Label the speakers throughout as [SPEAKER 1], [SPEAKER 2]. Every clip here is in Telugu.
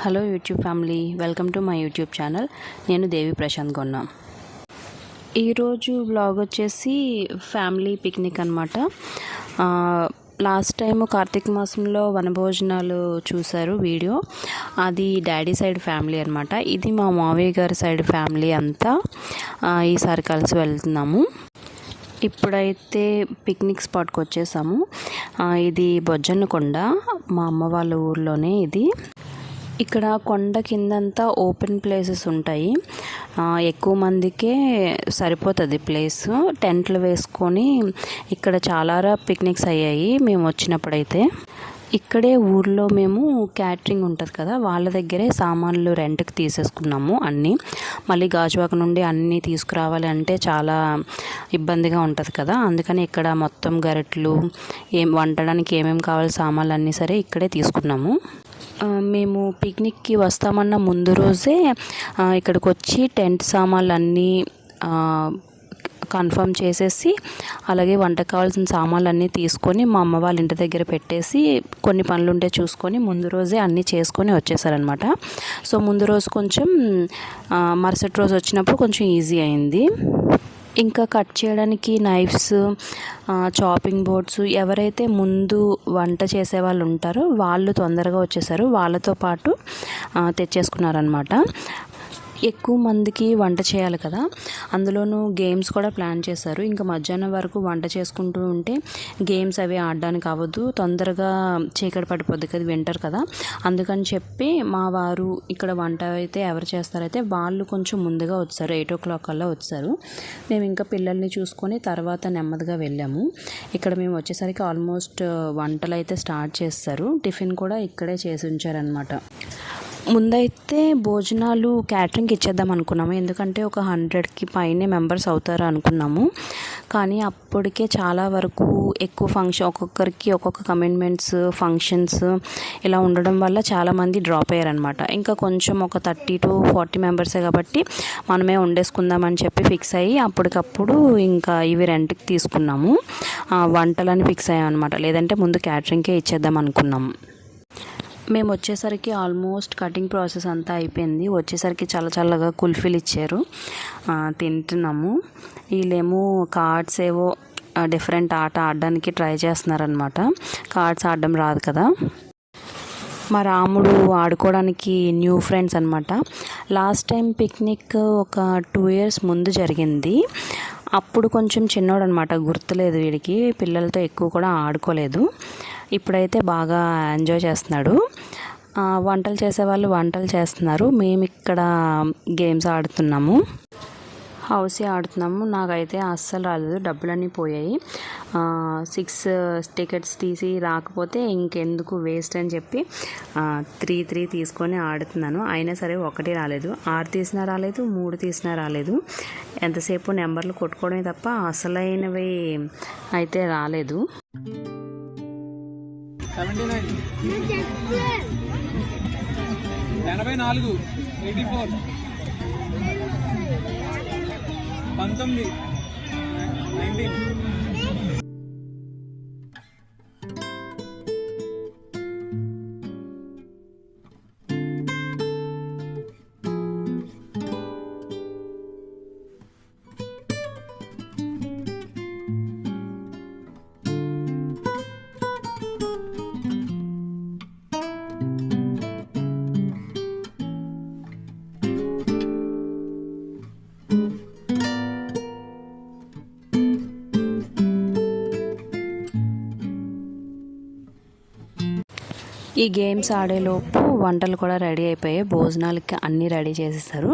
[SPEAKER 1] Hello YouTube family, welcome to my YouTube channel. నేను దేవి ప్రశాంత్ గొన్న. ఈరోజు వ్లాగ్ వచ్చేసి ఫ్యామిలీ పిక్నిక్ అనమాట. లాస్ట్ టైం కార్తీక మాసంలో వనభోజనాలు చూశారు వీడియో. అది డాడీ సైడ్ ఫ్యామిలీ అనమాట. ఇది మా మావయ్య గారి సైడ్ ఫ్యామిలీ అంతా ఈసారి కలిసి వెళ్తున్నాము. ఇప్పుడైతే పిక్నిక్ స్పాట్కి వచ్చేసాము. ఇది బొజ్జన్నకొండ, మా అమ్మ వాళ్ళ ఊర్లోనే. ఇది ఇక్కడ కొండ కిందంతా ఓపెన్ ప్లేసెస్ ఉంటాయి. ఎక్కువ మందికే సరిపోతుంది ప్లేస్. టెంట్లు వేసుకొని ఇక్కడ చాలా పిక్నిక్స్ అయ్యాయి మేము వచ్చినప్పుడైతే. ఇక్కడే ఊర్లో మేము క్యాటరింగ్ ఉంటుంది కదా, వాళ్ళ దగ్గరే సామాన్లు రెంట్కి తీసేసుకున్నాము అన్నీ. మళ్ళీ గాజువాక నుండి అన్నీ తీసుకురావాలి అంటే చాలా ఇబ్బందిగా ఉంటుంది కదా, అందుకని ఇక్కడ మొత్తం గరిటెలు వండడానికి ఏమేమి కావాలి సామాన్లు అన్నీ సరే ఇక్కడే తీసుకున్నాము. మేము పిక్నిక్కి వస్తామన్న ముందు రోజే ఇక్కడికి వచ్చి టెంట్ సామాన్లు అన్నీ కన్ఫర్మ్ చేసేసి, అలాగే వంటకు కావాల్సిన సామాన్లు అన్నీ తీసుకొని మా అమ్మ వాళ్ళ ఇంటి దగ్గర పెట్టేసి కొన్ని పనులు ఉంటే చూసుకొని ముందు రోజే అన్నీ చేసుకొని వచ్చేసారనమాట. సో ముందు రోజు కొంచెం, మరుసటి రోజు వచ్చినప్పుడు కొంచెం ఈజీ అయింది. ఇంకా కట్ చేయడానికి నైఫ్స్, చాపింగ్ బోర్డ్స్ ఎవరైతే ముందు వంట చేసే వాళ్ళు ఉంటారో వాళ్ళు తొందరగా వచ్చేసారు. వాళ్ళతో పాటు తెచ్చేసుకున్నారనమాట. ఎక్కువ మందికి వంట చేయాలి కదా, అందులోనూ గేమ్స్ కూడా ప్లాన్ చేశారు. ఇంకా మధ్యాహ్నం వరకు వంట చేసుకుంటూ ఉంటే గేమ్స్ అవి ఆడడానికి అవ్వదు, తొందరగా చీకటి పడిపోద్ది కదా, వింటర్ కదా. అందుకని చెప్పి మా వారు ఇక్కడ వంట అయితే ఎవరు చేస్తారైతే వాళ్ళు కొంచెం ముందుగా వచ్చారు, 8 o'clock కల్లా వచ్చారు. మేము ఇంకా పిల్లల్ని చూసుకొని తర్వాత నెమ్మదిగా వెళ్ళాము. ఇక్కడ మేము వచ్చేసరికి ఆల్మోస్ట్ వంటలు అయితే స్టార్ట్ చేస్తారు. టిఫిన్ కూడా ఇక్కడే చేసి ఉంచారనమాట. ముందైతే భోజనాలు క్యాటరింగ్కి ఇచ్చేద్దాం అనుకున్నాము, ఎందుకంటే ఒక 100కి పైనే మెంబర్స్ అవుతారు అనుకున్నాము. కానీ అప్పటికే చాలా వరకు ఎక్కువ ఫంక్షన్, ఒక్కొక్కరికి ఒక్కొక్క కమిట్మెంట్స్, ఫంక్షన్స్ ఇలా ఉండడం వల్ల చాలామంది డ్రాప్ అయ్యారనమాట. ఇంకా కొంచెం ఒక 30 to 40 మెంబర్సే కాబట్టి మనమే వండేసుకుందామని చెప్పి ఫిక్స్ అయ్యి అప్పటికప్పుడు ఇంకా ఇవి రెంట్కి తీసుకున్నాము. వంటలని ఫిక్స్ అయ్యాం అనమాట, లేదంటే ముందు క్యాటరింగ్కే ఇచ్చేద్దాం అనుకున్నాము. మేము వచ్చేసరికి ఆల్మోస్ట్ కటింగ్ ప్రాసెస్ అంతా అయిపోయింది. వచ్చేసరికి చాలా చల్లగా కుల్ఫీలు ఇచ్చారు, తింటున్నాము. వీళ్ళేమో కార్డ్స్ ఏవో డిఫరెంట్ ఆట ఆడడానికి ట్రై చేస్తున్నారనమాట. కార్డ్స్ ఆడడం రాదు కదా. మా రాముడు ఆడుకోవడానికి న్యూ ఫ్రెండ్స్ అనమాట. లాస్ట్ టైం పిక్నిక్ ఒక 2 years ముందు జరిగింది. అప్పుడు కొంచెం చిన్నోడు అనమాట, గుర్తులేదు వీడికి, పిల్లలతో ఎక్కువ కూడా ఆడుకోలేదు. ఇప్పుడైతే బాగా ఎంజాయ్ చేస్తున్నాడు. వంటలు చేసేవాళ్ళు వంటలు చేస్తున్నారు, మేము ఇక్కడ గేమ్స్ ఆడుతున్నాము, హౌసీ ఆడుతున్నాము. నాకైతే అస్సలు రాలేదు, డబ్బులన్నీ పోయాయి. 6 tickets తీసి రాకపోతే ఇంకెందుకు వేస్ట్ అని చెప్పి 3 తీసుకొని ఆడుతున్నాను. అయినా సరే ఒకటి రాలేదు, 6 తీసినా రాలేదు, 3 తీసినా రాలేదు. ఎంతసేపు నెంబర్లు కొట్టుకోవడమే తప్ప అసలైనవి అయితే రాలేదు.
[SPEAKER 2] 79 84 84 19 19.
[SPEAKER 1] ఈ గేమ్స్ ఆడేలోపు వంటలు కూడా రెడీ అయిపోయాయి, భోజనాలకి అన్నీ రెడీ చేసేసారు.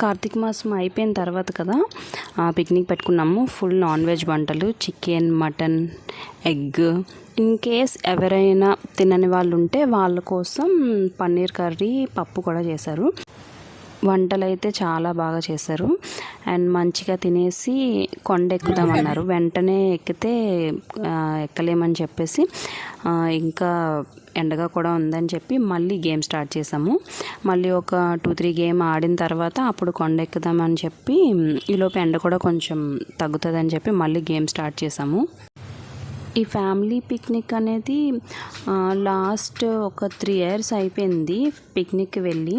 [SPEAKER 1] కార్తీక మాసం అయిపోయిన తర్వాత కదా పిక్నిక్ పెట్టుకున్నాము. ఫుల్ నాన్ వెజ్ వంటలు, chicken, mutton, egg. In case ఎవరైనా తినని వాళ్ళు ఉంటే వాళ్ళ కోసం పన్నీర్ కర్రీ, పప్పు కూడా చేశారు. వంటలు అయితే చాలా బాగా చేశారు. అండ్ మంచిగా తినేసి కొండ ఎక్కుదామన్నారు. వెంటనే ఎక్కితే ఎక్కలేమని చెప్పేసి ఇంకా ఎండగా కూడా ఉందని చెప్పి మళ్ళీ గేమ్ స్టార్ట్ చేసాము. మళ్ళీ ఒక 2-3 గేమ్ ఆడిన తర్వాత అప్పుడు కొండ ఎక్కుదామని చెప్పి ఈలోపు ఎండ కూడా కొంచెం తగ్గుతుందని చెప్పి మళ్ళీ గేమ్ స్టార్ట్ చేసాము. ఈ ఫ్యామిలీ పిక్నిక్ అనేది లాస్ట్ ఒక 3 years అయిపోయింది పిక్నిక్కి వెళ్ళి.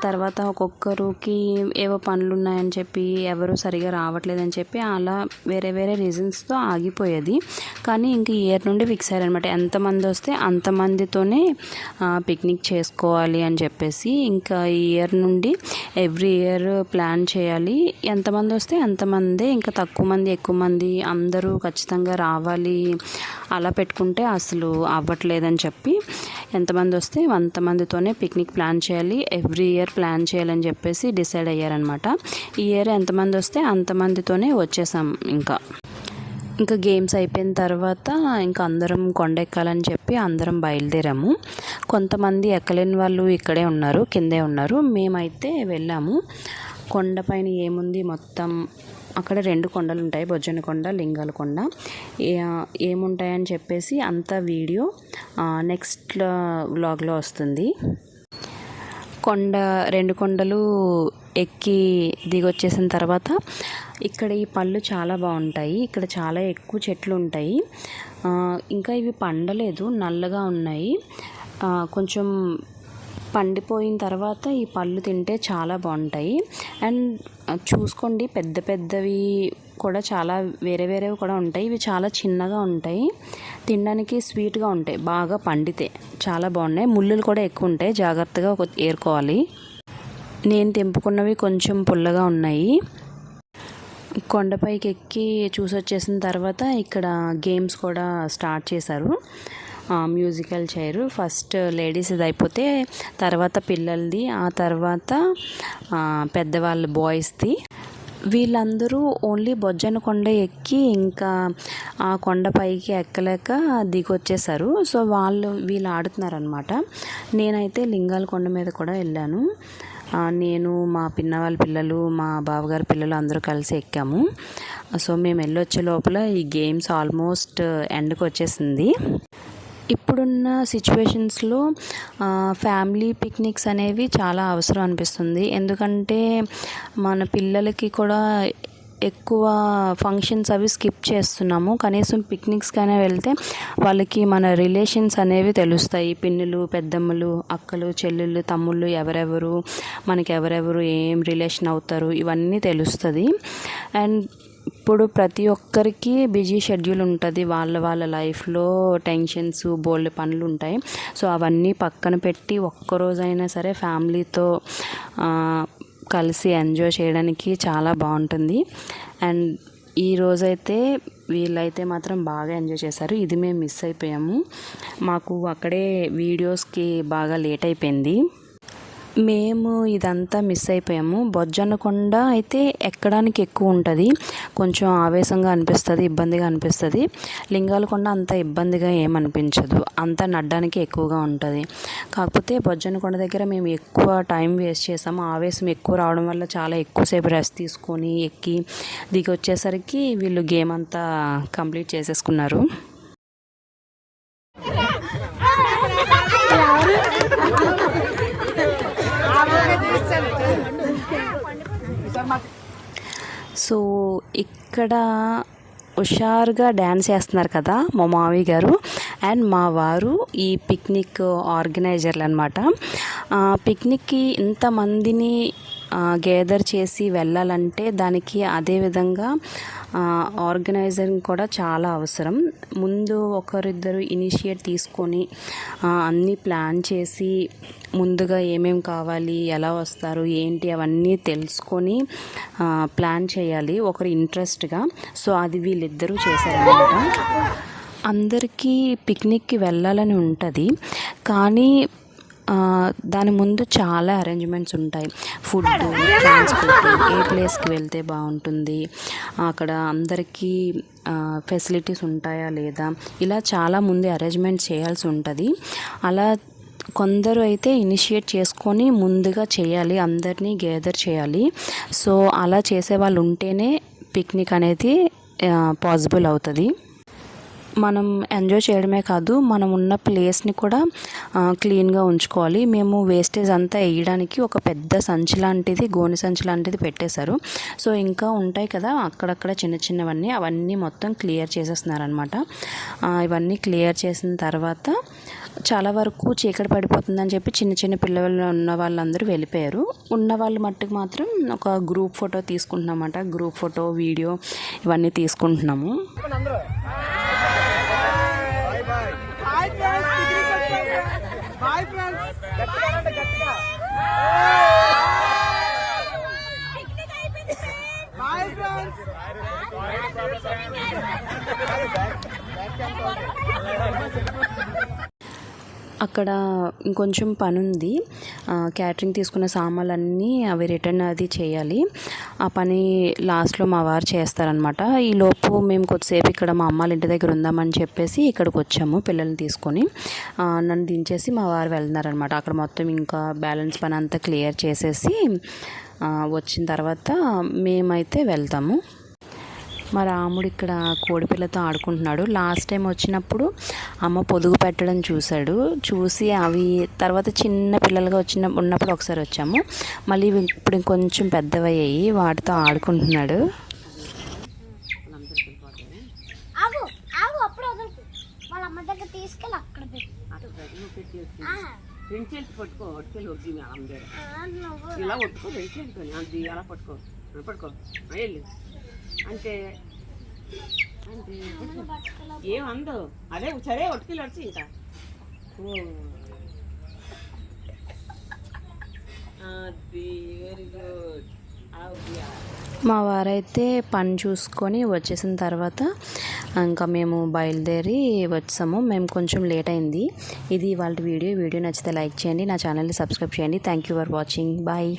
[SPEAKER 1] తర్వాత ఒక్కొక్కరికి ఏవో పనులు ఉన్నాయని చెప్పి ఎవరు సరిగా రావట్లేదని చెప్పి అలా వేరే వేరే రీజన్స్తో ఆగిపోయేది. కానీ ఇంక ఈ ఇయర్ నుండి ఫిక్స్ అయ్యారనమాట, ఎంతమంది వస్తే అంతమందితోనే పిక్నిక్ చేసుకోవాలి అని చెప్పేసి. ఇంకా ఈ ఇయర్ నుండి ఎవ్రీ ఇయర్ ప్లాన్ చేయాలి, ఎంతమంది వస్తే అంతమందే, ఇంకా తక్కువ మంది ఎక్కువ మంది అందరూ ఖచ్చితంగా రావాలి అలా పెట్టుకుంటే అసలు అవ్వట్లేదని చెప్పి ఎంతమంది వస్తే అంతమందితోనే పిక్నిక్ ప్లాన్ చేయాలి, ఎవ్రీ ఇయర్ ప్లాన్ చేయాలని చెప్పేసి డిసైడ్ అయ్యారనమాట. ఈ ఇయర్ ఎంతమంది వస్తే అంతమందితోనే వచ్చేసాం. ఇంకా గేమ్స్ అయిపోయిన తర్వాత ఇంకా అందరం కొండ ఎక్కాలని చెప్పి అందరం బయలుదేరాము. కొంతమంది ఎక్కలేని వాళ్ళు ఇక్కడే ఉన్నారు, కిందే ఉన్నారు. మేమైతే వెళ్ళాము. కొండపైన ఏముంది, మొత్తం అక్కడ 2 కొండలు ఉంటాయి, బొజ్జన్న కొండ, లింగాల కొండ. ఏముంటాయని చెప్పేసి అంత వీడియో నెక్స్ట్ వ్లాగ్లో వస్తుంది. 2 కొండలు ఎక్కి దిగొచ్చేసిన తర్వాత ఇక్కడ ఈ పళ్ళు చాలా బాగుంటాయి. ఇక్కడ చాలా ఎక్కువ చెట్లు ఉంటాయి. ఇంకా ఇవి పండలేదు, నల్లగా ఉన్నాయి. కొంచెం పండిపోయిన తర్వాత ఈ పళ్ళు తింటే చాలా బాగుంటాయి. అండ్ చూసుకోండి, పెద్ద పెద్దవి కూడా చాలా వేరే వేరేవి కూడా ఉంటాయి. ఇవి చాలా చిన్నగా ఉంటాయి, తినడానికి స్వీట్గా ఉంటాయి. బాగా పండితే చాలా బాగున్నాయి. ముళ్ళులు కూడా ఎక్కువ ఉంటాయి, జాగ్రత్తగా ఏరుకోవాలి. నేను తెంపుకున్నవి కొంచెం పుల్లగా ఉన్నాయి. కొండపైకి ఎక్కి చూసొచ్చేసిన తర్వాత ఇక్కడ గేమ్స్ కూడా స్టార్ట్ చేశారు. మ్యూజికల్ చైర్ ఫస్ట్ లేడీస్ది అయిపోతే తర్వాత పిల్లలది, ఆ తర్వాత పెద్దవాళ్ళ బాయ్స్ది. వీళ్ళందరూ ఓన్లీ బొజ్జన్న కొండ ఎక్కి ఇంకా ఆ కొండపైకి ఎక్కలేక దిగొచ్చేసారు. సో వీళ్ళు ఆడుతున్నారనమాట. నేనైతే లింగాల కొండ మీద కూడా వెళ్ళాను. నేను, మా పిన్నవాళ్ళ పిల్లలు, మా బావగారి పిల్లలు అందరూ కలిసి ఎక్కాము. సో మేము వెళ్ళొచ్చే లోపల ఈ గేమ్స్ ఆల్మోస్ట్ ఎండ్కి వచ్చేసింది. ఇప్పుడున్న సిచ్యువేషన్స్లో ఫ్యామిలీ పిక్నిక్స్ అనేవి చాలా అవసరం అనిపిస్తుంది. ఎందుకంటే మన పిల్లలకి కూడా ఎక్కువ ఫంక్షన్స్ అవి స్కిప్ చేస్తున్నాము. కనీసం పిక్నిక్స్కైనా వెళ్తే వాళ్ళకి మన రిలేషన్స్ అనేవి తెలుస్తాయి. పిన్నులు, పెద్దమ్మలు, అక్కలు, చెల్లెళ్ళు, తమ్ముళ్ళు ఎవరెవరు, మనకి ఎవరెవరు ఏం రిలేషన్ అవుతారు, ఇవన్నీ తెలుస్తుంది. అండ్ ఇప్పుడు ప్రతి ఒక్కరికి బిజీ షెడ్యూల్ ఉంటుంది. వాళ్ళ లైఫ్లో టెన్షన్స్, బోల్డ్ పనులు ఉంటాయి. సో అవన్నీ పక్కన పెట్టి ఒక్కరోజైనా సరే ఫ్యామిలీతో కలిసి ఎంజాయ్ చేయడానికి చాలా బాగుంటుంది. అండ్ ఈ రోజైతే వీళ్ళైతే మాత్రం బాగా ఎంజాయ్ చేశారు. ఇది మేము మిస్ అయిపోయాము. మాకు అక్కడే వీడియోస్కి బాగా లేట్ అయిపోయింది. మేము ఇదంతా మిస్ అయిపోయాము. బొజ్జన్న కొండ అయితే ఎక్కడానికి ఎక్కువ ఉంటుంది, కొంచెం ఆవేశంగా అనిపిస్తుంది, ఇబ్బందిగా అనిపిస్తుంది. లింగాల కొండ అంత ఇబ్బందిగా ఏమనిపించదు, అంతా నడ్డానికి ఎక్కువగా ఉంటుంది. కాకపోతే బొజ్జన్న కొండ దగ్గర మేము ఎక్కువ టైం వేస్ట్ చేసాము. ఆవేశం ఎక్కువ రావడం వల్ల చాలా ఎక్కువసేపు రెస్ట్ తీసుకొని ఎక్కి దిగి వచ్చేసరికి వీళ్ళు గేమ్ అంతా కంప్లీట్ చేసేసుకున్నారు. సో ఇక్కడ హుషారుగా డ్యాన్స్ చేస్తున్నారు కదా మా మావి గారు అండ్ మా వారు, ఈ పిక్నిక్ ఆర్గనైజర్లు అనమాట. పిక్నిక్కి ఇంతమందిని గ్యాదర్ చేసి వెళ్ళాలంటే దానికి అదేవిధంగా ఆర్గనైజరింగ్ కూడా చాలా అవసరం. ముందు ఒకరిద్దరు ఇనిషియేట్ తీసుకొని అన్నీ ప్లాన్ చేసి ముందుగా ఏమేమి కావాలి, ఎలా వస్తారు, ఏంటి అవన్నీ తెలుసుకొని ప్లాన్ చేయాలి ఒకరు ఇంట్రెస్ట్గా. సో అది వీళ్ళిద్దరూ చేశారనమాట. అందరికీ పిక్నిక్కి వెళ్ళాలని ఉంటుంది, కానీ దాని ముందు చాలా అరేంజ్మెంట్స్ ఉంటాయి. ఫుడ్, ట్రాన్స్పోర్ట్, ఏ ప్లేస్కి వెళ్తే బాగుంటుంది, అక్కడ అందరికీ ఫెసిలిటీస్ ఉంటాయా లేదా, ఇలా చాలా ముందే అరేంజ్మెంట్ చేయాల్సి ఉంటుంది. అలా కొందరు అయితే ఇనిషియేట్ చేసుకొని ముందుగా చేయాలి, అందరినీ గ్యాదర్ చేయాలి. సో అలా చేసే వాళ్ళు ఉంటేనే పిక్నిక్ అనేది పాసిబుల్ అవుతుంది. మనం ఎంజాయ్ చేయడమే కాదు, మనం ఉన్న ప్లేస్ని కూడా క్లీన్గా ఉంచుకోవాలి. మేము వేస్టేజ్ అంతా వేయడానికి ఒక పెద్ద సంచి లాంటిది, గోనె సంచి లాంటిది పెట్టేశారు. సో ఇంకా ఉంటాయి కదా అక్కడక్కడ చిన్న చిన్నవన్నీ, అవన్నీ మొత్తం క్లియర్ చేసేస్తున్నారనమాట. ఇవన్నీ క్లియర్ చేసిన తర్వాత చాలా వరకు చీకటి పడిపోతుందని చెప్పి చిన్న చిన్న పిల్లలు ఉన్న వాళ్ళందరూ వెళ్ళిపోయారు. ఉన్న వాళ్ళు మట్టుకు మాత్రం ఒక గ్రూప్ ఫోటో తీసుకుంటున్నామన్నమాట. గ్రూప్ ఫోటో, వీడియో ఇవన్నీ తీసుకుంటున్నాము. అక్కడ ఇంకొంచెం పని ఉంది. క్యాటరింగ్ తీసుకున్న సామాన్లన్నీ అవి రిటర్న్ అది చేయాలి. ఆ పని లాస్ట్లో మా వారు చేస్తారనమాట. ఈలోపు మేము కొద్దిసేపు ఇక్కడ మా అమ్మ వాళ్ళ ఇంటి దగ్గర ఉందామని చెప్పేసి ఇక్కడికి వచ్చాము పిల్లల్ని తీసుకొని. నన్ను దించేసి మా వారు వెళ్తున్నారనమాట. అక్కడ మొత్తం ఇంకా బ్యాలెన్స్ పని అంతా క్లియర్ చేసేసి వచ్చిన తర్వాత మేమైతే వెళ్తాము. మా రాముడు ఇక్కడ కోడిపిల్లతో ఆడుకుంటున్నాడు. లాస్ట్ టైం వచ్చినప్పుడు అమ్మ పొదుగు పెట్టడం చూసి అవి తర్వాత చిన్న పిల్లలుగా ఉన్నప్పుడు ఒకసారి వచ్చాము. మళ్ళీ ఇప్పుడు ఇంకొంచెం పెద్దవయ్యాయి, వాటితో ఆడుకుంటున్నాడు.
[SPEAKER 3] అంటే అంటే ఏమందో అదే సరే ఒట్టుకెళ్ళి వచ్చి ఇంకా అది వెరీ గుడ్.
[SPEAKER 1] మా వారైతే పని చూసుకొని వచ్చేసిన తర్వాత ఇంకా మేము బయలుదేరి వచ్చాము. మేము కొంచెం లేట్ అయింది. ఇది ఇవాళ వీడియో నచ్చితే లైక్ చేయండి, నా ఛానల్ని సబ్స్క్రైబ్ చేయండి. Thank you for watching. Bye.